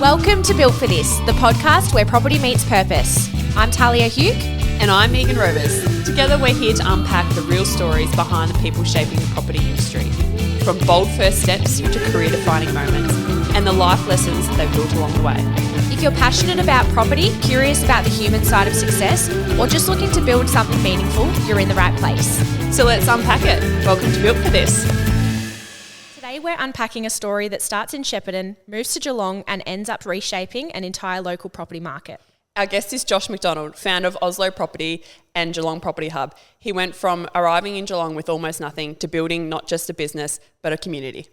Welcome to Built for This, the podcast where property meets purpose. I'm Talia Hugh. And I'm Megan Rovers. Together we're here to unpack the real stories behind the people shaping the property industry. From bold first steps to career-defining moments and the life lessons they've built along the way. If you're passionate about property, curious about the human side of success, or just looking to build something meaningful, you're in the right place. So let's unpack it. Welcome to Built for This. Today we're unpacking a story that starts in Shepparton, moves to Geelong and ends up reshaping an entire local property market. Our guest is Josh McDonald, founder of Oslo Property and Geelong Property Hub. He went from arriving in Geelong with almost nothing to building not just a business, but a community.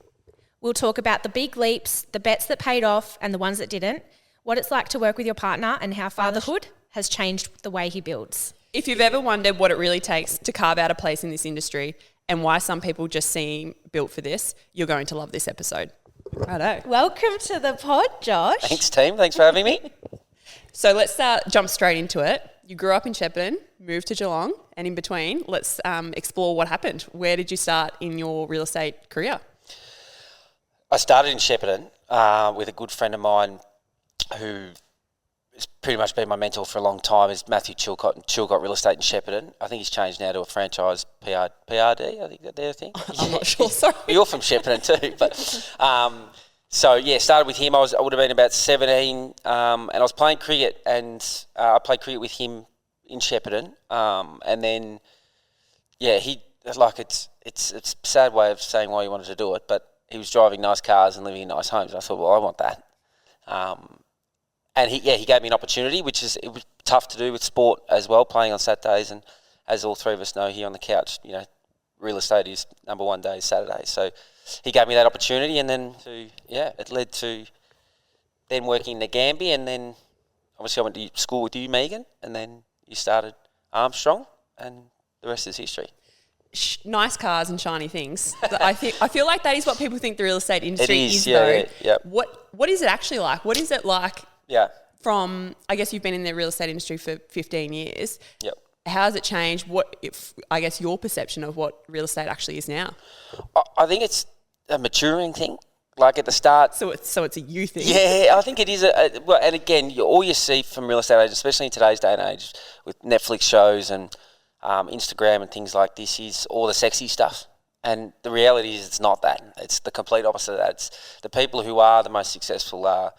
We'll talk about the big leaps, the bets that paid off and the ones that didn't, what it's like to work with your partner and how fatherhood has changed the way he builds. If you've ever wondered what it really takes to carve out a place in this industry and why some people just seem built for this, you're going to love this episode. Righto. Welcome to the pod, Josh. Thanks, team. Thanks for having me. So let's jump straight into it. You grew up in Shepparton, moved to Geelong, and in between, let's explore what happened. Where did you start in your real estate career? I started in Shepparton with a good friend of mine who has pretty much been my mentor for a long time, is Matthew Chilcott, and Chilcott Real Estate in Shepparton. I think he's changed now to a franchise PRD, I think that's their thing. I'm not sure, sorry. You're from Shepparton too. But started with him. I would have been about 17 and I was playing cricket and I played cricket with him in Shepparton. And then, it's a sad way of saying why he wanted to do it, but he was driving nice cars and living in nice homes. And I thought, well, I want that. And he gave me an opportunity, it was tough to do with sport as well, playing on Saturdays. And as all three of us know here on the couch, real estate is number one day is Saturday. So he gave me that opportunity, and then it led to then working in the Gambia, and then obviously I went to school with you, Megan, and then you started Armstrong, and the rest is history. Nice cars and shiny things. I feel like that is what people think the real estate industry is though. Yeah. What is it actually like? What is it like? Yeah. From, I guess you've been in the real estate industry for 15 years. Yep. How has it changed? I guess your perception of what real estate actually is now? I think it's a maturing thing. Like at the start. So it's a you thing. Yeah, I think it is. And again, all you see from real estate agents, especially in today's day and age, with Netflix shows and Instagram and things like this, is all the sexy stuff. And the reality is, it's not that. It's the complete opposite of that. It's the people who are the most successful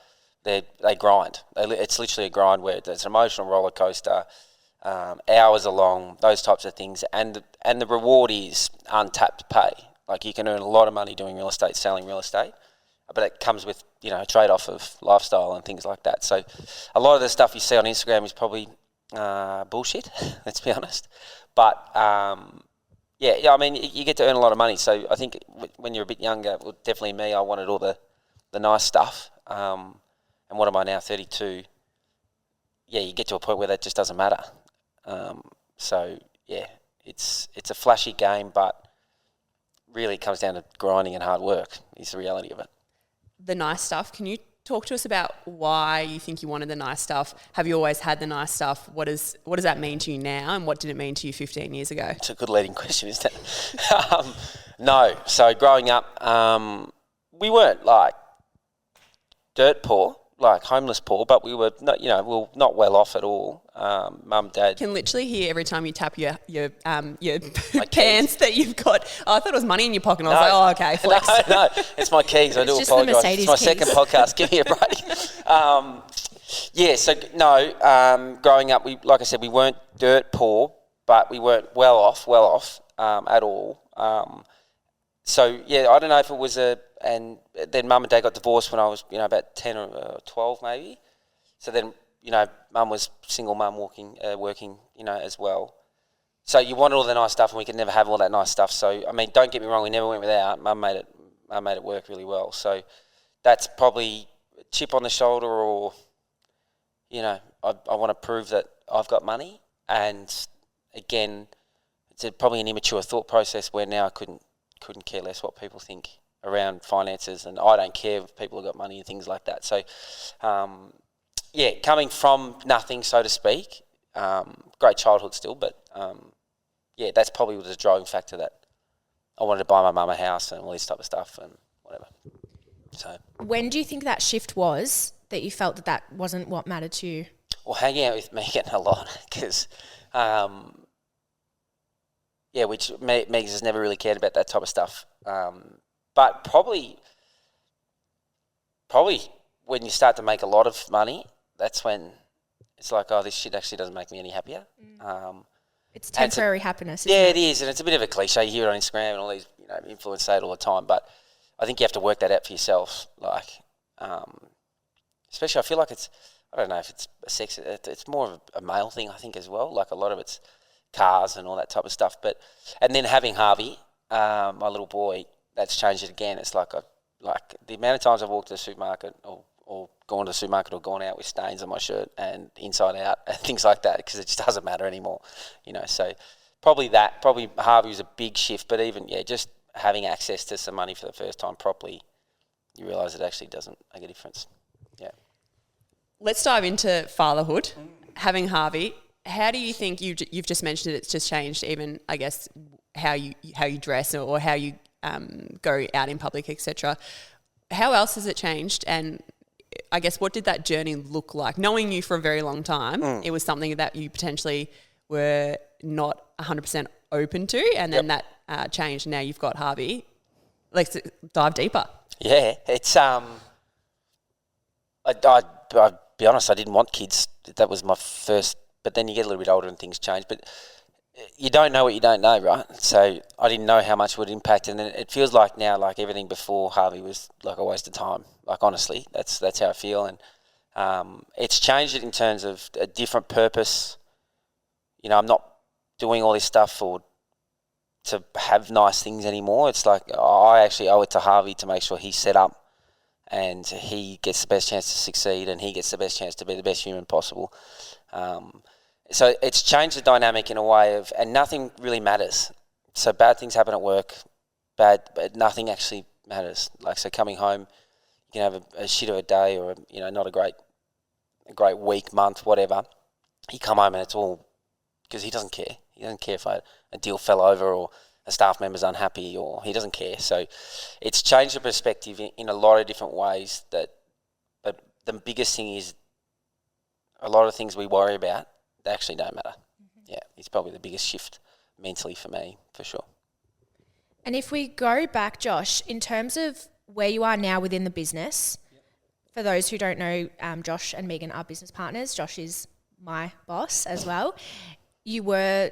they grind. It's literally a grind where it's an emotional roller coaster. Hours are long, those types of things, and the reward is untapped pay. Like you can earn a lot of money doing real estate, selling real estate, but it comes with a trade-off of lifestyle and things like that. So a lot of the stuff you see on Instagram is probably bullshit. Let's be honest. But I mean, you get to earn a lot of money. So I think when you're a bit younger, well, definitely me, I wanted all the nice stuff. And what am I now? 32. Yeah, you get to a point where that just doesn't matter. It's a flashy game, but really it comes down to grinding and hard work is the reality of it. The nice stuff. Can you talk to us about why you think you wanted the nice stuff? Have you always had the nice stuff? What does that mean to you now, and what did it mean to you 15 years ago? It's a good leading question, isn't it? No. So growing up, we weren't like dirt poor, like homeless poor, but we were not, we were not well off at all. Mum, Dad. Can literally hear every time you tap your pants that you've got. Oh, I thought it was money in your pocket. And I was like, oh, okay, flex. No, it's my keys. I do apologise. It's my second podcast. Give me a break. Growing up, like I said, we weren't dirt poor, but we weren't well off at all. I don't know if it was and then Mum and Dad got divorced when I was, about 10 or 12 maybe. So then, Mum was single mum working, as well. So you wanted all the nice stuff and we could never have all that nice stuff. So, I mean, don't get me wrong, we never went without. Mum made it work really well. So that's probably a chip on the shoulder, or, I want to prove that I've got money. And again, it's probably an immature thought process where now I couldn't care less what people think around finances, and I don't care if people have got money and things like that. So, coming from nothing, so to speak, great childhood still, but that's probably the driving factor that I wanted to buy my mum a house and all this type of stuff and whatever. So, when do you think that shift was that you felt that wasn't what mattered to you? Well, hanging out with Megan a lot because, which Megan has never really cared about that type of stuff. But probably when you start to make a lot of money, that's when it's like, oh, this shit actually doesn't make me any happier. It's temporary happiness. Yeah, it is, and it's a bit of a cliche. You hear it on Instagram and all these, influencers say it all the time. But I think you have to work that out for yourself. Like, especially, I feel like I don't know if it's a sex. It's more of a male thing, I think, as well. Like a lot of it's cars and all that type of stuff. And then having Harvey, my little boy, that's changed it again. It's like the amount of times I've walked to the supermarket or gone to the supermarket or gone out with stains on my shirt and inside out and things like that, because it just doesn't matter anymore, So probably Harvey was a big shift, but even just having access to some money for the first time properly, you realise it actually doesn't make a difference. Yeah. Let's dive into fatherhood. Having Harvey, how do you think you've just mentioned it's just changed even, I guess, how you dress or how you go out in public, etc. How else has it changed? And I guess what did that journey look like? Knowing you for a very long time, it was something that you potentially were not 100% open to, and then that changed. Now you've got Harvey. Let's dive deeper. Yeah, it's I'd be honest, I didn't want kids. That was my first. But then you get a little bit older and things change. But you don't know what you don't know, right? So I didn't know how much it would impact, and then it feels like now, like everything before Harvey was like a waste of time. Like honestly, that's how I feel, and it's changed it in terms of a different purpose. I'm not doing all this stuff to have nice things anymore. It's like I actually owe it to Harvey to make sure he's set up and he gets the best chance to succeed and he gets the best chance to be the best human possible. So it's changed the dynamic in a way of, and nothing really matters. So bad things happen at work, but nothing actually matters. Like, so coming home, you can have a shit of a day or, not a great week, month, whatever. You come home and it's all, because he doesn't care. He doesn't care if a deal fell over or a staff member's unhappy, or he doesn't care. So it's changed the perspective in a lot of different ways. But the biggest thing is a lot of things we worry about, they actually don't matter. Yeah, it's probably the biggest shift mentally for me, for sure. And if we go back, Josh, in terms of where you are now within the business, for those who don't know, Josh and Megan are business partners. Josh is my boss as well. You were,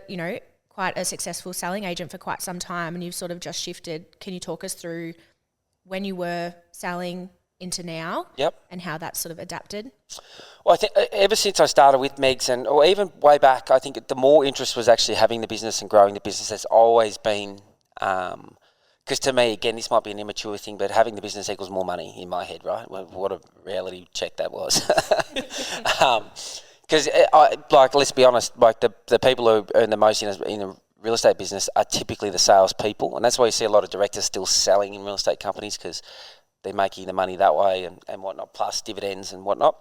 quite a successful selling agent for quite some time, and you've sort of just shifted. Can you talk us through when you were selling into now? Yep. And how that's sort of adapted? Well, I think ever since I started with Megs, or even way back, I think the more interest was actually having the business and growing the business. Has always been, because to me, again, this might be an immature thing, but having the business equals more money in my head, right? What a reality check that was. Because, let's be honest, like the people who earn the most in the real estate business are typically the sales people, and that's why you see a lot of directors still selling in real estate companies, because they're making the money that way and whatnot, plus dividends and whatnot.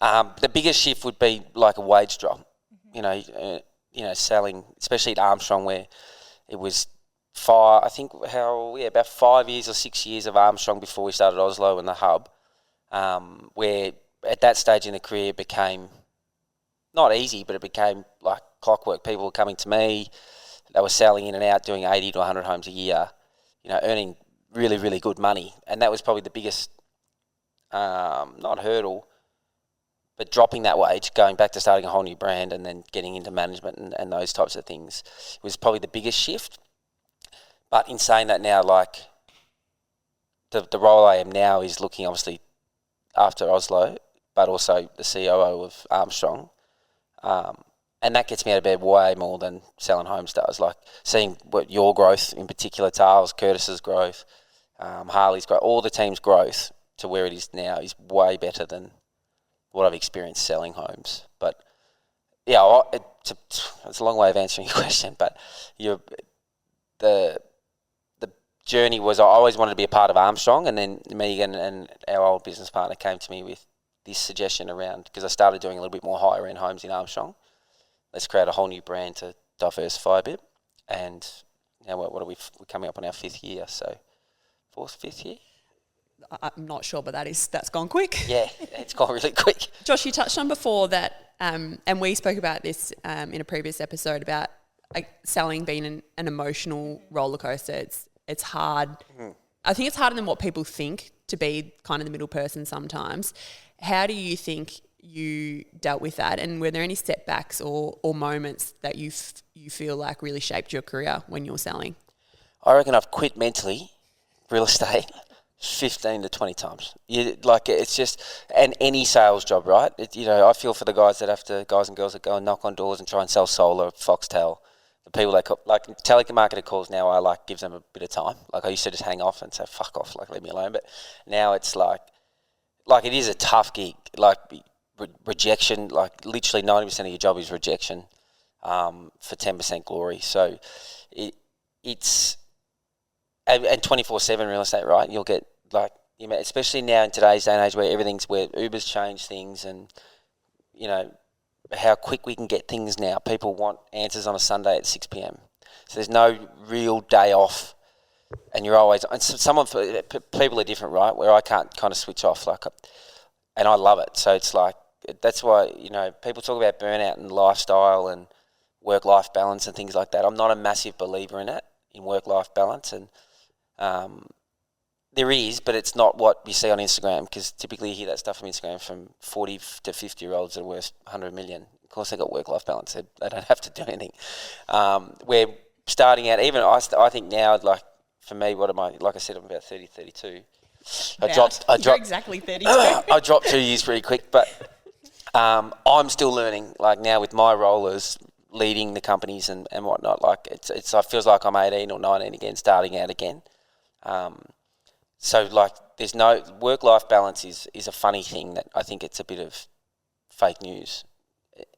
The biggest shift would be like a wage drop, selling, especially at Armstrong, where it was about 5 years or 6 years of Armstrong before we started Oslo and the hub, where at that stage in the career it became not easy, but it became like clockwork. People were coming to me, they were selling in and out, doing 80 to 100 homes a year, earning really, really good money. And that was probably the biggest, not hurdle, but dropping that wage, going back to starting a whole new brand and then getting into management and those types of things was probably the biggest shift. But in saying that now, like the role I am now is looking obviously after Oslo, but also the COO of Armstrong. And that gets me out of bed way more than selling homes does. Like seeing what your growth in particular, Tales, Curtis's growth, Harley's growth, all the team's growth to where it is now is way better than what I've experienced selling homes. But yeah, it's a long way of answering your question, but the journey was I always wanted to be a part of Armstrong, and then Megan and our old business partner came to me with this suggestion around, because I started doing a little bit more higher end homes in Armstrong. Let's create a whole new brand to diversify a bit. And now what are we're coming up on our 5th year, so 4th, 5th year? I'm not sure, but that's gone quick. Yeah, it's gone really quick. Josh, you touched on before that, and we spoke about this in a previous episode about selling being an emotional roller coaster. It's hard. I think it's harder than what people think to be kind of the middle person sometimes. How do you think you dealt with that, and were there any setbacks or moments that you feel like really shaped your career when you're selling? I reckon I've quit mentally real estate 15 to 20 times. It's just, and any sales job, right? I feel for the guys and girls that go and knock on doors and try and sell solar, Foxtel. The people telemarketer calls now, I gives them a bit of time. I used to just hang off and say, fuck off, leave me alone. But now it's it is a tough gig. Rejection, literally 90% of your job is rejection for 10% glory. So it's, and 24/7 real estate, right? You'll get especially now in today's day and age where Uber's changed things, and how quick we can get things now. People want answers on a Sunday at 6 p.m. So there's no real day off, and you're always, and people are different, right? Where I can't kind of switch off, and I love it. So it's that's why, people talk about burnout and lifestyle and work-life balance and things like that. I'm not a massive believer in work-life balance, and there is, but it's not what you see on Instagram, because typically you hear that stuff on Instagram from 40 to 50-year-olds that are worth 100 million. Of course, they got work-life balance. They don't have to do anything. We're starting out, even I think now, for me, what am I? Like I said, I'm about 30, 32. I dropped exactly 32. I dropped 2 years pretty quick, but I'm still learning. Now with my role as leading the companies and whatnot, it feels like I'm 18 or 19 again, starting out again. So there's no work-life balance is a funny thing that I think it's a bit of fake news.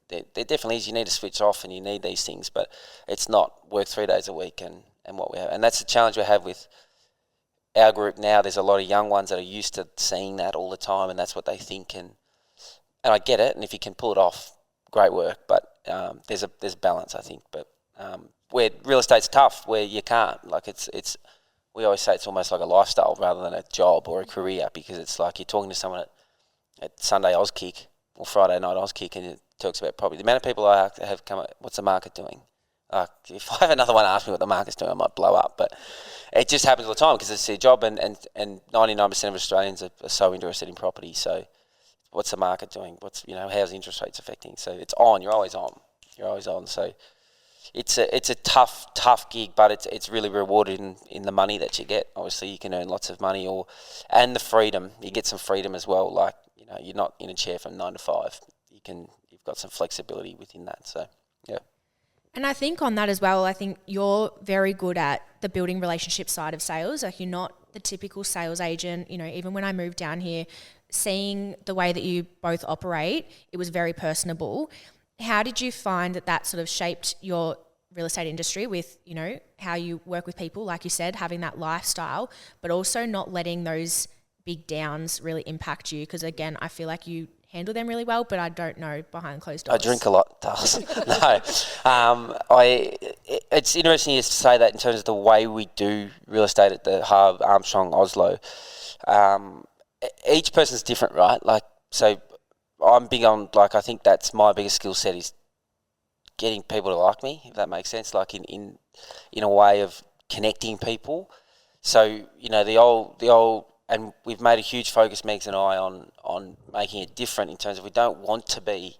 There definitely is. You need to switch off and you need these things, but it's not work 3 days a week and what we have. And that's the challenge we have with our group now. There's a lot of young ones that are used to seeing that all the time, and that's what they think. And I get it. And if you can pull it off, great work. But there's a balance, I think. But where real estate's tough, where you can't. We always say it's almost like a lifestyle rather than a job or a career, because it's like you're talking to someone at Sunday Auskick or Friday night Auskick, and it talks about property. The amount of people I have come up, what's the market doing? If I have another one ask me what the market's doing, I might blow up. But it just happens all the time because it's their job, and 99% of Australians are so interested in property. So what's the market doing? How's interest rates affecting? So it's on. You're always on. So it's a tough gig, but it's really rewarded in the money that you get. Obviously, you can earn lots of money, and the freedom. You get some freedom as well. You're not in a chair from 9 to 5. You've got some flexibility within that. So yeah. And I think on that as well, I think you're very good at the building relationship side of sales. You're not the typical sales agent. Even when I moved down here, seeing the way that you both operate, it was very personable. How did you find that sort of shaped your real estate industry with, how you work with people, like you said, having that lifestyle, but also not letting those big downs really impact you? Because again, I feel like you handle them really well, but I don't know behind closed doors. I drink a lot, Dars. No. It's interesting to say that in terms of the way we do real estate at the hub, Armstrong, Oslo. Each person's different, right? So I'm big on, I think that's my biggest skill set is getting people to like me, if that makes sense, in a way of connecting people. So, the old, and we've made a huge focus, Megs and I, on making it different in terms of we don't want to be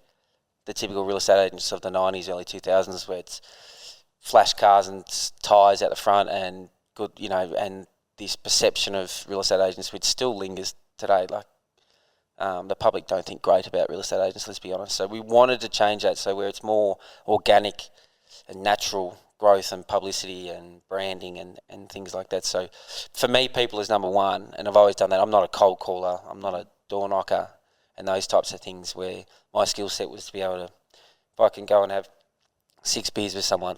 the typical real estate agents of the 90s, early 2000s, where it's flash cars and tyres out the front and good, and this perception of real estate agents, which still lingers today. The public don't think great about real estate agents, let's be honest. So we wanted to change that, so where it's more organic and natural growth and publicity and branding and things like that. So for me, people is number one, and I've always done that. I'm not a cold caller, I'm not a door knocker and those types of things, where my skill set was to be able to, if I can go and have 6 beers with someone,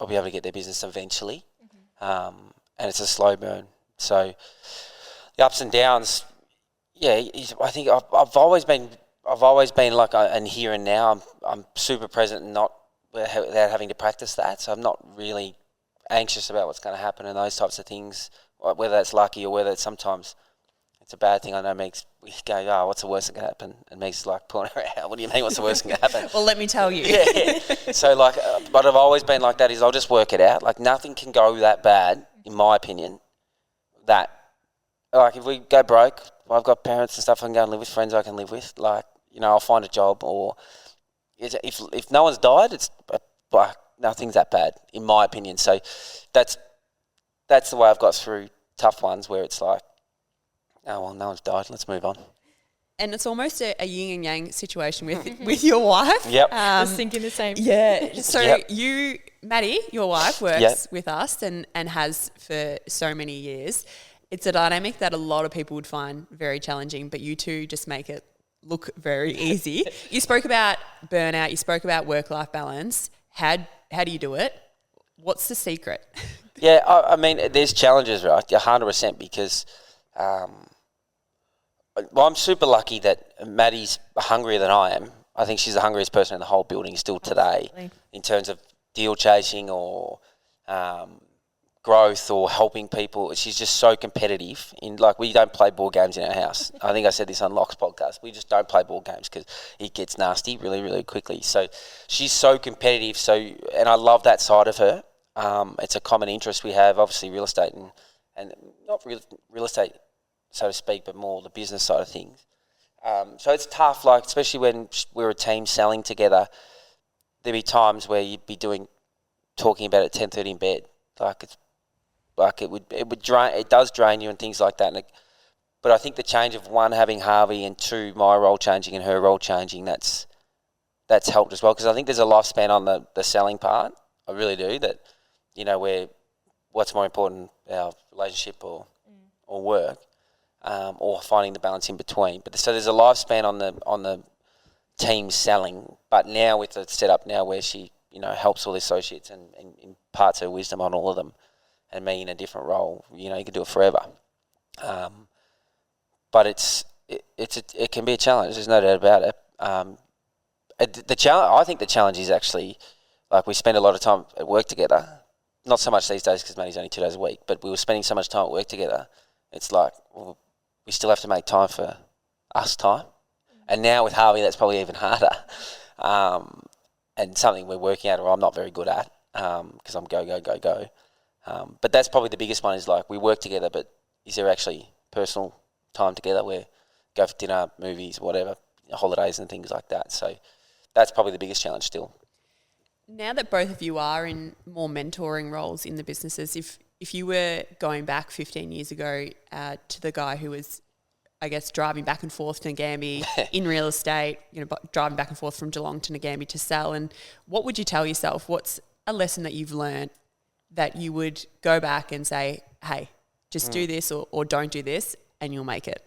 I'll be able to get their business eventually. And it's a slow burn. So the ups and downs, I think I've always been and here and now I'm super present and not without having to practice that. So I'm not really anxious about what's going to happen and those types of things. whether that's lucky or whether it's sometimes it's a bad thing. I know Meg's, we go, oh, what's the worst that can happen? And Meg's like pulling her out. What do you mean, what's the worst that can happen? Well, let me tell you. Yeah. So, like, but I've always been like that is I'll just work it out. Like, nothing can go that bad, in my opinion, that, like, if we go broke, I've got parents and stuff I can go and live with, friends I can live with. Like, you know, I'll find a job, or if no one's died, it's like nothing's that bad, in my opinion. So that's the way I've got through tough ones where it's like, oh, well, no one's died, let's move on. And it's almost a yin and yang situation with your wife. Yep. I was thinking the same. Yeah. So Yep. you, Maddie, your wife, works Yep. with us and has for so many years. It's a dynamic that a lot of people would find very challenging, but you two just make it look very easy. You spoke about burnout. You spoke about work-life balance. How do you do it? What's the secret? Yeah, I mean, there's challenges, right? 100%, because well, I'm super lucky that Maddie's hungrier than I am. I think she's the hungriest person in the whole building still today. Absolutely. In terms of deal chasing or growth or helping people. She's just so competitive. Like, we don't play board games in our house. I think I said this on Locke's podcast. We just don't play board games because it gets nasty really, really quickly. So she's so competitive. And I love that side of her. It's a common interest we have, obviously real estate and not real estate, so to speak, but more the business side of things. So it's tough, like, especially when we're a team selling together. There'd be times where you'd be talking about it at 10:30 in bed. It does drain you and things like that. But I think the change of one, having Harvey, and two, my role changing and her role changing, that's helped as well. Because I think there's a lifespan on the selling part. I really do. That, you know, where what's more important, our relationship or work, or finding the balance in between. But so there's a lifespan on the team selling. But now with the setup now where she, you know, helps all the associates and imparts her wisdom on all of them, and me in a different role, you know, you can do it forever. But it can be a challenge. There's no doubt about it. The challenge, I think, the challenge is actually, like, we spend a lot of time at work together. Not so much these days because Maddie's only 2 days a week, but we were spending so much time at work together. It's like, well, we still have to make time for us time. And now with Harvey, that's probably even harder. And something we're working at, or I'm not very good at, because I'm go. But that's probably the biggest one, is like, we work together, but is there actually personal time together where go for dinner, movies, whatever, holidays and things like that. So that's probably the biggest challenge still. Now that both of you are in more mentoring roles in the businesses, if you were going back 15 years ago to the guy who was, I guess, driving back and forth to Ngambie in real estate, you know, driving back and forth from Geelong to Ngambie to sell, and what would you tell yourself? What's a lesson that you've learned that you would go back and say, hey, just do this or don't do this and you'll make it?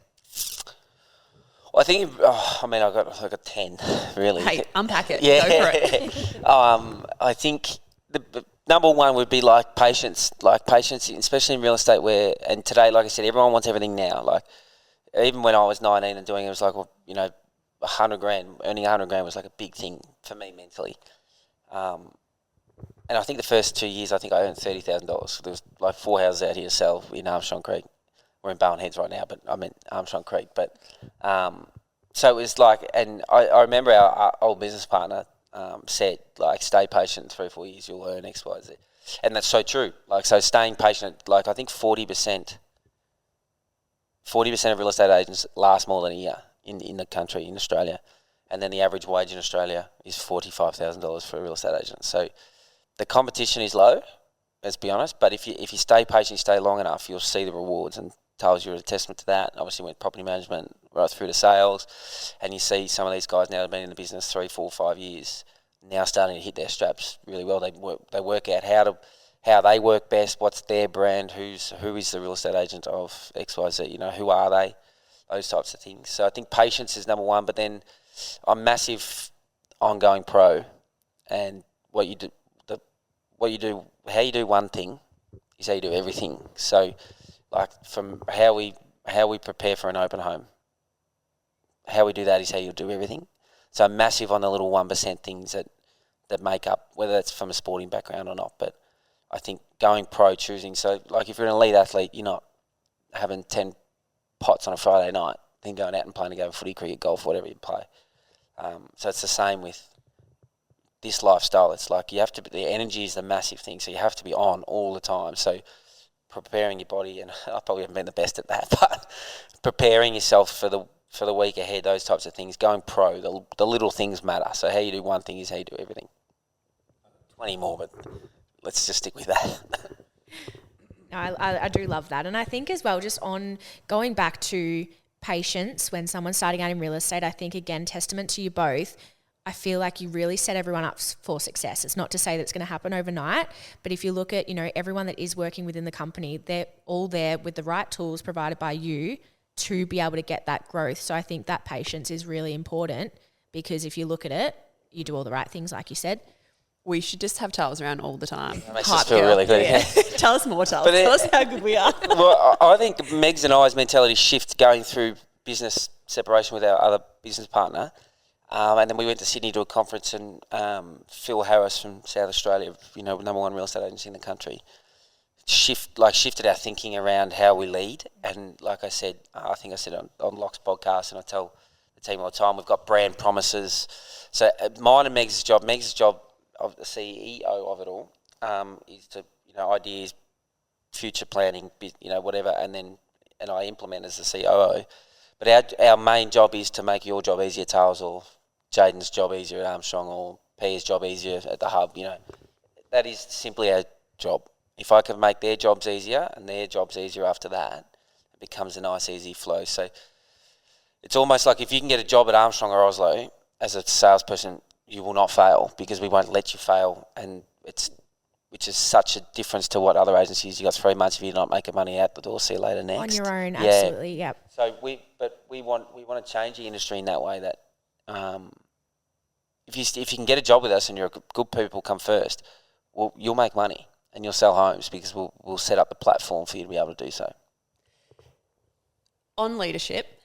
Well, I think, I got 10, really. Hey, unpack it. Yeah. Go for it. I think the number one would be patience, especially in real estate where, and today, like I said, everyone wants everything now. Like, even when I was 19 and doing it, was like, well, you know, earning 100 grand was like a big thing for me mentally. And I think the first 2 years, I think I earned $30,000. There was like 4 houses out here to sell in Armstrong Creek. We're in Bowen Heads right now, but I meant Armstrong Creek. But so it was like, and I remember our old business partner said, like, stay patient, 3 or 4 years, you'll earn X, Y, Z. And that's so true. Like, so staying patient, like, I think 40% of real estate agents last more than a year in the country, in Australia. And then the average wage in Australia is $45,000 for a real estate agent. So the competition is low, let's be honest. But if you stay patient, you stay long enough, you'll see the rewards. And Tails, you're a testament to that. Obviously went property management right through to sales. And you see some of these guys now that have been in the business 3, 4, 5 years, now starting to hit their straps really well. They work out how they work best, what's their brand, who is the real estate agent of XYZ, you know, who are they, those types of things. So I think patience is number one, but then I'm massive ongoing pro, and how you do one thing is how you do everything. So, like, from how we prepare for an open home, how we do that is how you do everything. So I'm massive on the little 1% things that make up, whether that's from a sporting background or not. But I think going pro, choosing, so like if you're an elite athlete, you're not having 10 pots on a Friday night than going out and playing a game of footy, cricket, golf, whatever you play. So it's the same with this lifestyle. It's like you have to. The energy is the massive thing, so you have to be on all the time. So preparing your body, and I probably haven't been the best at that, but preparing yourself for the week ahead, those types of things. Going pro, the little things matter. So how you do one thing is how you do everything. 20 more, but let's just stick with that. No, I do love that. And I think as well, just on going back to patience when someone's starting out in real estate, I think, again, testament to you both, I feel like you really set everyone up for success. It's not to say that it's going to happen overnight, but if you look at, everyone that is working within the company, they're all there with the right tools provided by you to be able to get that growth. So I think that patience is really important, because if you look at it, you do all the right things, like you said. We should just have Charles around all the time. That makes us feel really good. Yeah. Tell us more, Charles. Tell us how good we are. Well, I think Meg's and I's mentality shift going through business separation with our other business partner. And then we went to Sydney to a conference, and Phil Harris from South Australia, number one real estate agency in the country, shifted our thinking around how we lead. And like I said, I think I said on Locke's podcast, and I tell the team all the time, we've got brand promises. So mine and Meg's job of the CEO of it all is to, ideas, future planning, whatever, and I implement as the COO. But our main job is to make your job easier, Charles, or Jaden's job easier at Armstrong, or Pia's job easier at the hub. That is simply our job. If I can make their jobs easier and their jobs easier after that, it becomes a nice, easy flow. So it's almost like if you can get a job at Armstrong or Oslo as a salesperson, you will not fail, because we won't let you fail, and which is such a difference to what other agencies. You got 3 months if you're not making money, out the door, see you later next. On your own, absolutely, yep. So we want to change the industry in that way, that if you can get a job with us and you're good people come first, well, you'll make money and you'll sell homes, because we'll set up the platform for you to be able to do so. On leadership,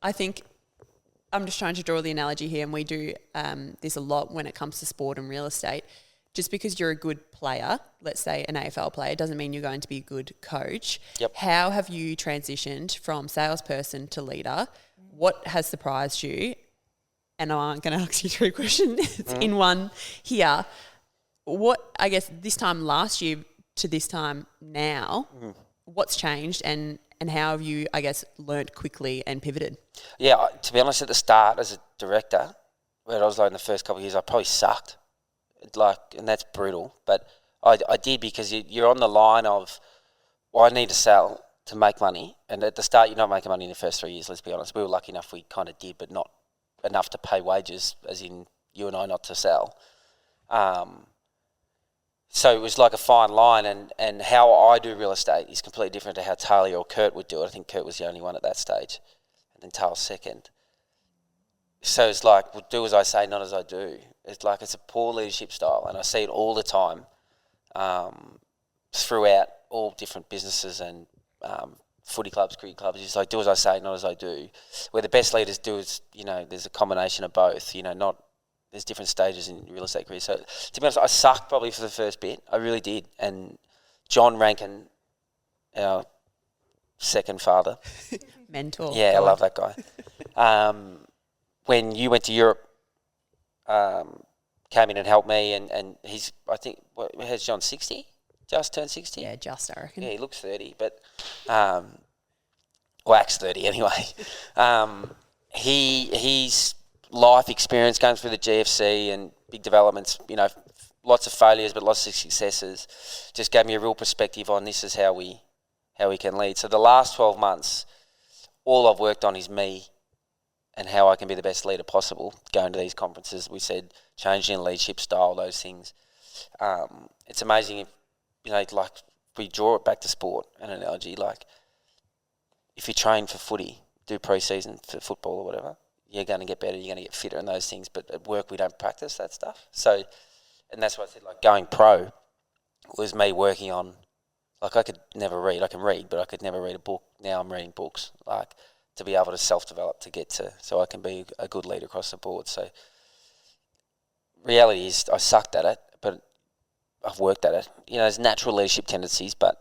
I think I'm just trying to draw the analogy here, and we do this a lot when it comes to sport and real estate. Just because you're a good player, let's say an AFL player, doesn't mean you're going to be a good coach. Yep. How have you transitioned from salesperson to leader? What has surprised you? And I'm going to ask you 3 questions in one here. What, I guess, this time last year to this time now, what's changed, and how have you, I guess, learnt quickly and pivoted? Yeah, to be honest, at the start as a director, when I was in the first couple of years, I probably sucked. And that's brutal. But I did, because you're on the line of, I need to sell to make money. And at the start, you're not making money in the first 3 years, let's be honest. We were lucky enough we kind of did, but not enough to pay wages, as in you and I, not to sell. So it was like a fine line, and how I do real estate is completely different to how Talia or Kurt would do it. I think Kurt was the only one at that stage, and then Talia second. So it's like, well, do as I say, not as I do. It's like, it's a poor leadership style, and I see it all the time throughout all different businesses and footy clubs, cricket clubs. It's like, do as I say, not as I do. Where the best leaders do is, there's a combination of both, there's different stages in real estate career. So to be honest, I sucked probably for the first bit. I really did. And John Rankin, our second father. Mentor. Yeah, God. I love that guy. When you went to Europe, came in and helped me, and he's, I think, has John 60? Just turned 60? Yeah, just, I reckon. Yeah, he looks 30, but, acts 30 anyway. He's life experience going through the GFC and big developments, lots of failures but lots of successes, just gave me a real perspective on this is how we can lead. So the last 12 months, all I've worked on is me and how I can be the best leader possible. Going to these conferences, we said changing leadership style, those things. It's amazing if, like we draw it back to sport, an analogy, like if you train for footy, do pre-season for football or whatever, you're going to get better, you're going to get fitter and those things. But at work, we don't practice that stuff. So, and that's why I said, like, going pro was me working on, like, I could never read. I can read, but I could never read a book. Now I'm reading books, like, to be able to self-develop to get to, so I can be a good leader across the board. So, reality is I sucked at it, but I've worked at it. There's natural leadership tendencies, but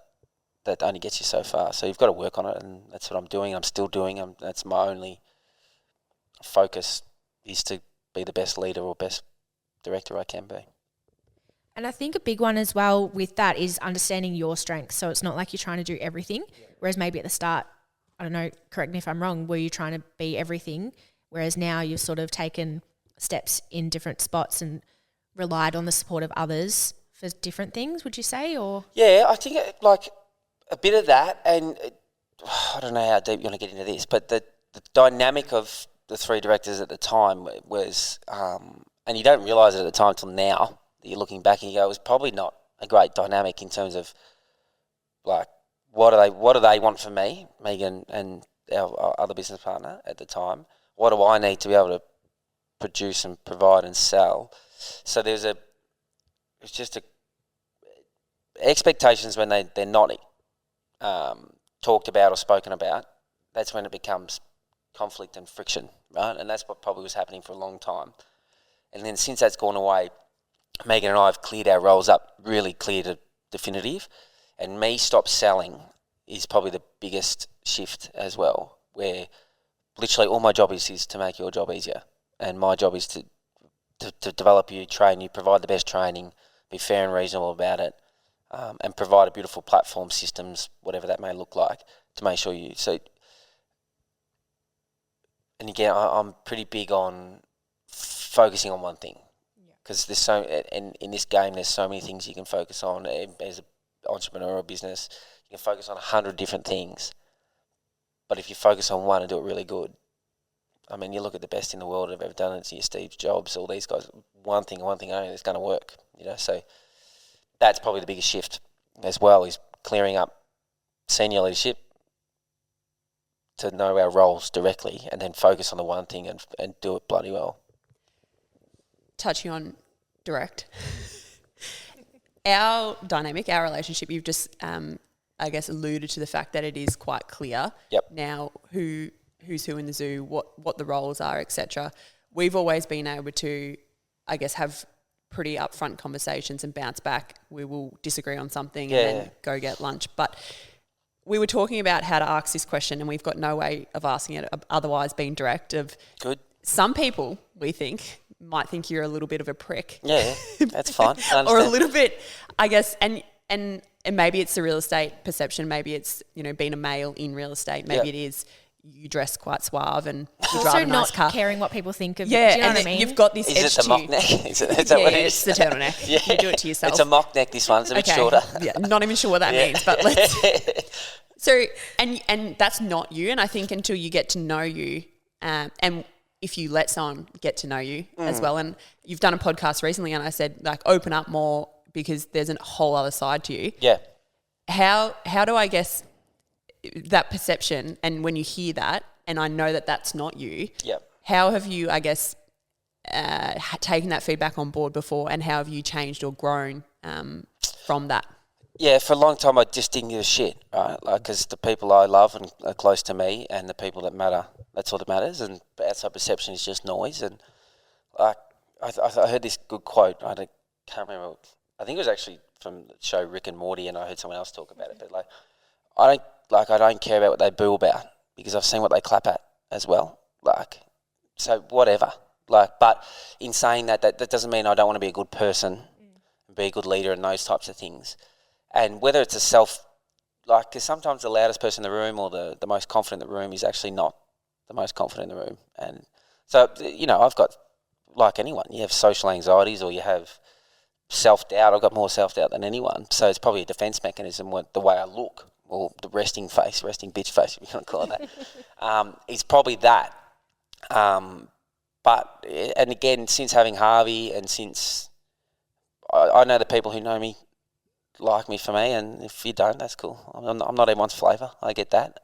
that only gets you so far. So you've got to work on it, and that's what I'm doing. I'm still doing. That's my only focus, is to be the best leader or best director I can be. And I think a big one as well with that is understanding your strengths. So it's not like you're trying to do everything, whereas maybe at the start, I don't know, correct me if I'm wrong, were you trying to be everything, whereas now you've sort of taken steps in different spots and relied on the support of others for different things, would you say? Or Yeah, I think like a bit of that, and I don't know how deep you want to get into this, but the dynamic of the three directors at the time was, and you don't realise it at the time till now, that you're looking back and you go, it was probably not a great dynamic in terms of like, what do they want from me, Megan and our other business partner at the time? What do I need to be able to produce and provide and sell? So it's just expectations when they're not talked about or spoken about. That's when it becomes conflict and friction, right? And that's what probably was happening for a long time. And then since that's gone away, Megan and I have cleared our roles up, really clear to definitive. And me stop selling is probably the biggest shift as well, where literally all my job is to make your job easier. And my job is to develop you, train you, provide the best training, be fair and reasonable about it, and provide a beautiful platform, systems, whatever that may look like, to make sure you... So, and again, I'm pretty big on focusing on one thing, because there's so... And in this game, there's so many things you can focus on. As an entrepreneur or business, you can focus on 100 different things. But if you focus on one and do it really good, I mean, you look at the best in the world have ever done it. It's your Steve Jobs, all these guys. One thing only, it's going to work. So that's probably the biggest shift as well, is clearing up senior leadership to know our roles directly, and then focus on the one thing and do it bloody well. Touching on direct, our dynamic, our relationship, you've just, I guess, alluded to the fact that it is quite clear now who's who in the zoo, what the roles are, etc. We've always been able to, I guess, have pretty upfront conversations and bounce back. We will disagree on something and then go get lunch. But we were talking about how to ask this question, and we've got no way of asking it otherwise being direct. Good. Some people, we think, might think you're a little bit of a prick. Yeah, that's fine. Or a little bit, I guess, and maybe it's the real estate perception. Maybe it's, being a male in real estate. Maybe it is you dress quite suave and you drive a nice car. Also not caring what people think of you. Yeah, Do you know and what I mean? you've got this Is edge it the to mock you. neck? Is that what it is? It's the turtleneck. You do it to yourself. It's a mock neck, this one. It's a bit shorter. Yeah, not even sure what that means, but let's... So, and that's not you. And I think until you get to know you, and if you let someone get to know you as well, and you've done a podcast recently and I said, like, open up more because there's a whole other side to you. Yeah. How do I guess that perception, and when you hear that, and I know that that's not you, how have you, I guess, taken that feedback on board before, and how have you changed or grown from that? Yeah, for a long time I just didn't give a shit, right? Like, because the people I love and are close to me, and the people that matter, that's all that matters. And outside perception is just noise. And like, I heard this good quote. Can't remember. I think it was actually from the show Rick and Morty, and I heard someone else talk about it. But I don't care about what they boo about, because I've seen what they clap at as well. Like, so whatever. Like, but in saying that doesn't mean I don't want to be a good person and be a good leader and those types of things. And whether it's because sometimes the loudest person in the room or the most confident in the room is actually not the most confident in the room. And so, I've got, like anyone, you have social anxieties or you have self-doubt. I've got more self-doubt than anyone. So it's probably a defense mechanism, the way I look, or the resting bitch face, if you want to call it that, is probably that. But, and again, since having Harvey and since I know the people who know me like me for me, and if you don't, that's cool. I'm not everyone's flavour. I get that.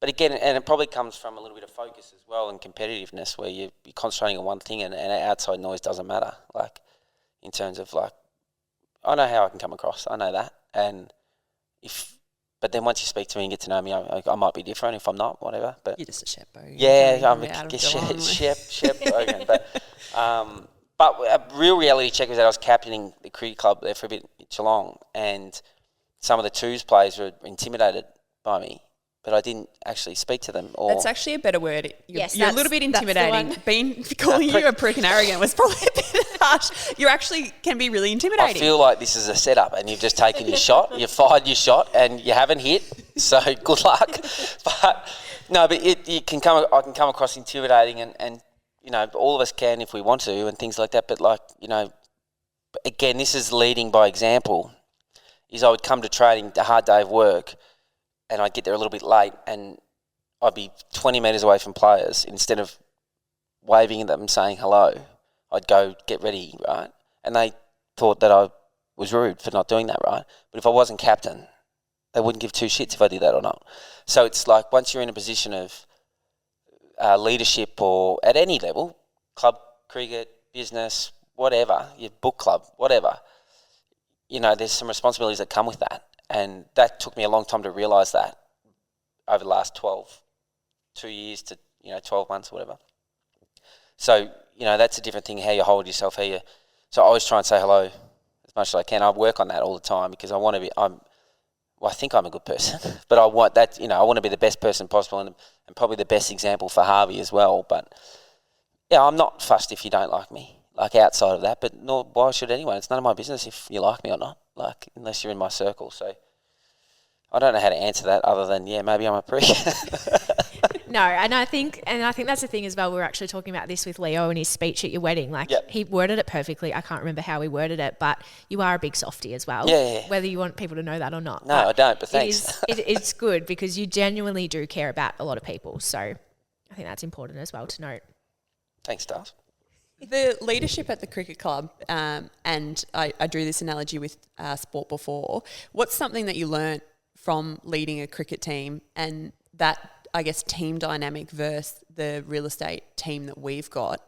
But again, and it probably comes from a little bit of focus as well and competitiveness, where you're concentrating on one thing and outside noise doesn't matter. Like, in terms of I know how I can come across. I know that. But then once you speak to me and get to know me, I might be different. If I'm not, whatever. But you're just a Shep Bogan. Yeah, I'm a Shep Bogan. But a real reality check was that I was captaining the cricket club there for a bit, Geelong, and some of the twos players were intimidated by me, but I didn't actually speak to them. Or That's actually a better word. You're a little bit that's the intimidating. one. Calling you a prick and arrogant was probably a bit harsh. You actually can be really I intimidating. feel like this is a setup, and you've just taken your shot, you've fired your shot, and you haven't hit. So good luck. But no, but I can come across intimidating, and all of us can if we want to, and things like that. But again, this is leading by example. Is I would come to training, a hard day of work, and I'd get there a little bit late, and I'd be 20 metres away from players. Instead of waving at them and saying hello, I'd go get ready, right? And they thought that I was rude for not doing that, right? But if I wasn't captain, they wouldn't give two shits if I did that or not. So it's like once you're in a position of leadership or at any level, club, cricket, business, whatever, your book club, whatever, there's some responsibilities that come with that. And that took me a long time to realise that over the last 2 years to 12 months or whatever. So that's a different thing, how you hold yourself, so I always try and say hello as much as I can. I work on that all the time because I want to be. I think I'm a good person, but I want that. I want to be the best person possible and probably the best example for Harvey as well. But yeah, I'm not fussed if you don't like me, like outside of that. But why should anyone? It's none of my business if you like me or not. Like unless you're in my circle. So I don't know how to answer that other than maybe I'm a prick. No, and I think that's the thing as well. We were actually talking about this with Leo in his speech at your wedding. He worded it perfectly. I can't remember how he worded it, but you are a big softie as well. Yeah. Whether you want people to know that or not. No, I don't, but thanks. It's good because you genuinely do care about a lot of people. So I think that's important as well to note. Thanks, Dave. The leadership at the cricket club, and I drew this analogy with sport before. What's something that you learnt from leading a cricket team and that, I guess, team dynamic versus the real estate team that we've got?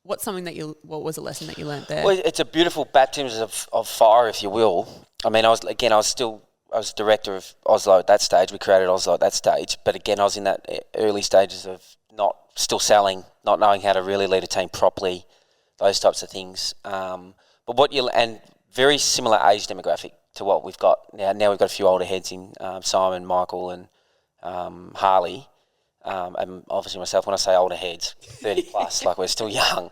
What's something what was a lesson that you learnt there? Well, it's a beautiful baptism of fire, if you will. I mean, I was director of Oslo at that stage. We created Oslo at that stage. But again, I was in that early stages of still selling, not knowing how to really lead a team properly, those types of things. And very similar age demographic to what we've got now. Now we've got a few older heads in Simon, Michael, and Harley, and obviously myself. When I say older heads, 30 plus, like we're still young.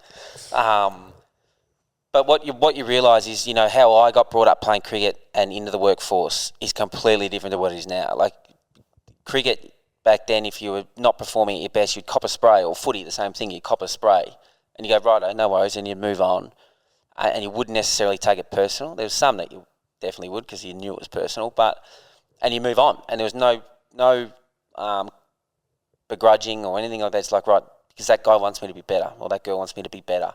But what you realise is, how I got brought up playing cricket and into the workforce is completely different to what it is now. Like cricket back then, if you were not performing at your best, you'd cop a spray, or footy, the same thing, you'd cop a spray. And you go, righto, no worries, and you'd move on. And you wouldn't necessarily take it personal. There was some that you definitely would because you knew it was personal, and you move on. And there was no begrudging or anything like that. It's like, right, because that guy wants me to be better, or that girl wants me to be better.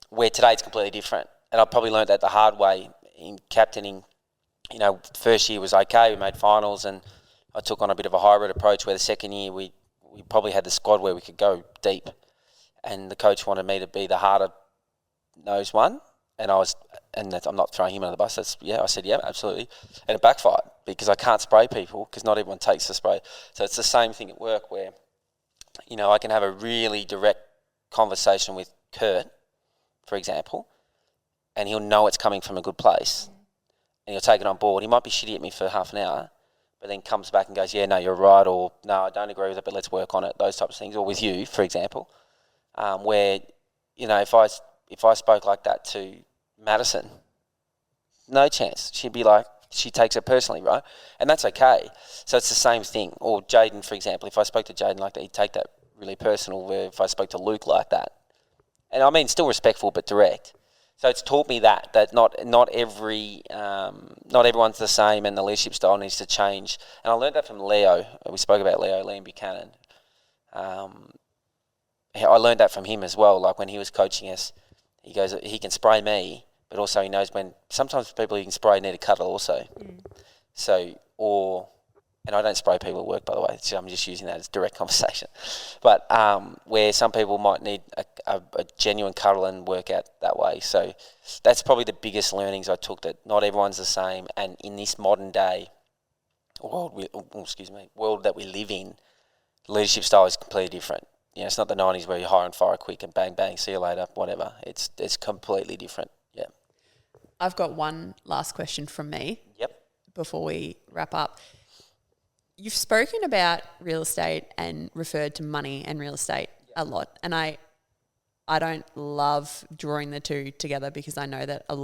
Where today it's completely different. And I probably learned that the hard way in captaining. First year was okay, we made finals, and I took on a bit of a hybrid approach where the second year we probably had the squad where we could go deep. And the coach wanted me to be the harder nosed one. And I'm not throwing him under the bus. I said, yeah, absolutely. And it backfired because I can't spray people because not everyone takes the spray. So it's the same thing at work where, I can have a really direct conversation with Kurt, for example, and he'll know it's coming from a good place and he'll take it on board. He might be shitty at me for half an hour, but then comes back and goes, yeah, no, you're right, or no, I don't agree with it, but let's work on it, those types of things. Or with you, for example, where, if I spoke like that to Madison, no chance. She'd be like, she takes it personally, right? And that's okay. So it's the same thing. Or Jaden, for example, if I spoke to Jaden like that, he'd take that really personal, where if I spoke to Luke like that. And I mean, still respectful, but direct. So it's taught me that not everyone's the same, and the leadership style needs to change. And I learned that from Leo. We spoke about Liam Buchanan. I learned that from him as well. Like when he was coaching us, he goes, he can spray me, but also he knows when sometimes people you can spray need a cuddle also. So, and I don't spray people at work, by the way. So I'm just using that as direct conversation. But where some people might need a genuine cuddle and work out that way. So that's probably the biggest learnings I took, that not everyone's the same. And in this modern day world that we live in, leadership style is completely different. It's not the 90s where you hire and fire quick and bang, bang, see you later, whatever. It's completely different, yeah. I've got one last question from me. Yep. before we wrap up. You've spoken about real estate and referred to money and real estate a lot. And I don't love drawing the two together because I know that I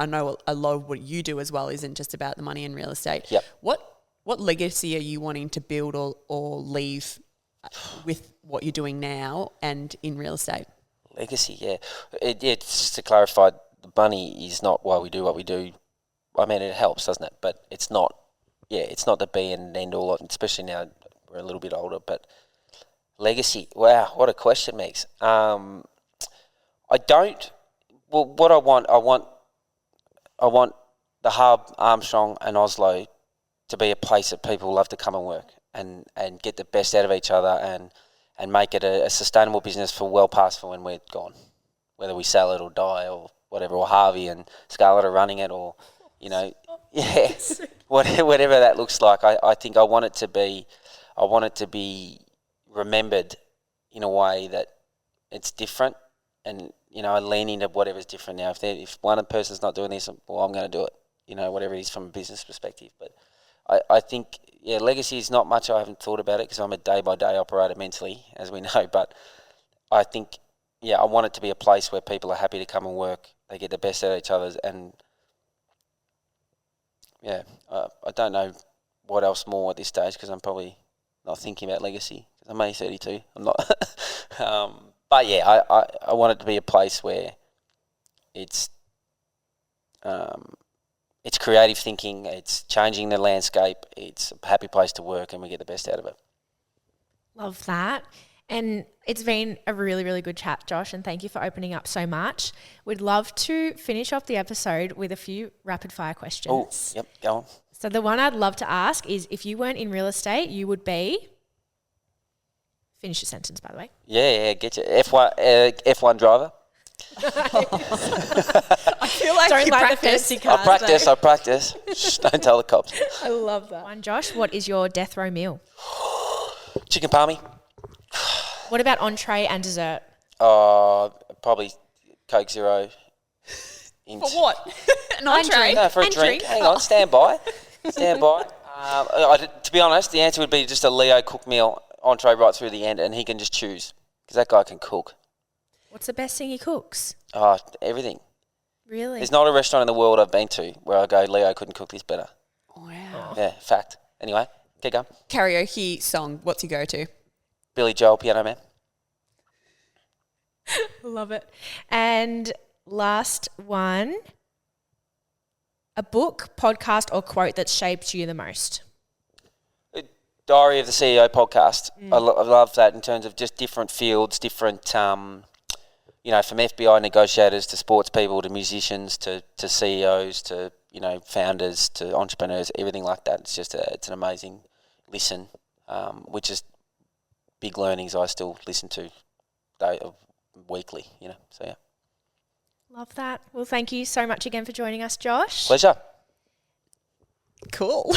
know a lot of what you do as well isn't just about the money and real estate. Yep. What legacy are you wanting to build or leave with what you're doing now and in real estate? Legacy, yeah. Just to clarify, the money is not why we do what we do. I mean, it helps, doesn't it? But it's not the be and end all, especially now we're a little bit older. But legacy, wow, what a question, Megs. What I want the hub, Armstrong and Oslo to be a place that people love to come and work and get the best out of each other and make it a sustainable business for well past for when we're gone, whether we sell it or die or whatever, or Harvey and Scarlett are running it, or, whatever that looks like. I think I want it to be remembered in a way that it's different, and I lean into whatever's different now. If one person's not doing this, well, I'm going to do it. Whatever it is from a business perspective. But I think legacy is not much. I haven't thought about it because I'm a day-by-day operator mentally, as we know. But I think, I want it to be a place where people are happy to come and work. They get the best out of each other, and I don't know what else more at this stage because I'm probably not thinking about legacy. I'm only 32. I'm not. But I want it to be a place where it's creative thinking, it's changing the landscape, it's a happy place to work, and we get the best out of it. Love that. And it's been a really, really good chat, Josh, and thank you for opening up so much. We'd love to finish off the episode with a few rapid fire questions. Oh, yep, go on. So the one I'd love to ask is, if you weren't in real estate, you would be... Finish your sentence, by the way. Yeah, get you. F1 driver. I feel like don't you like practice. the fancy cars, I practice. Shh, don't tell the cops. I love that. One, Josh, what is your death row meal? Chicken palmy. What about entree and dessert? Probably Coke Zero. For what? An entree? No, for a drink. Hang on, stand by. To be honest, the answer would be just a Leo cooked meal, entree right through the end, and he can just choose because that guy can cook. What's the best thing he cooks? Everything. Really? There's not a restaurant in the world I've been to where I go, Leo couldn't cook this better. Wow. Yeah, fact. Anyway, keep going. Karaoke song, what's your go-to? Billy Joel, Piano Man. Love it. And last one, a book, podcast, or quote that shaped you the most? Diary of the CEO podcast. I love that in terms of just different fields, different, from FBI negotiators to sports people to musicians to CEOs to, founders to entrepreneurs, everything like that. It's just it's an amazing listen, which is big learnings I still listen to weekly, so yeah. Love that. Well, thank you so much again for joining us, Josh. Pleasure. Cool.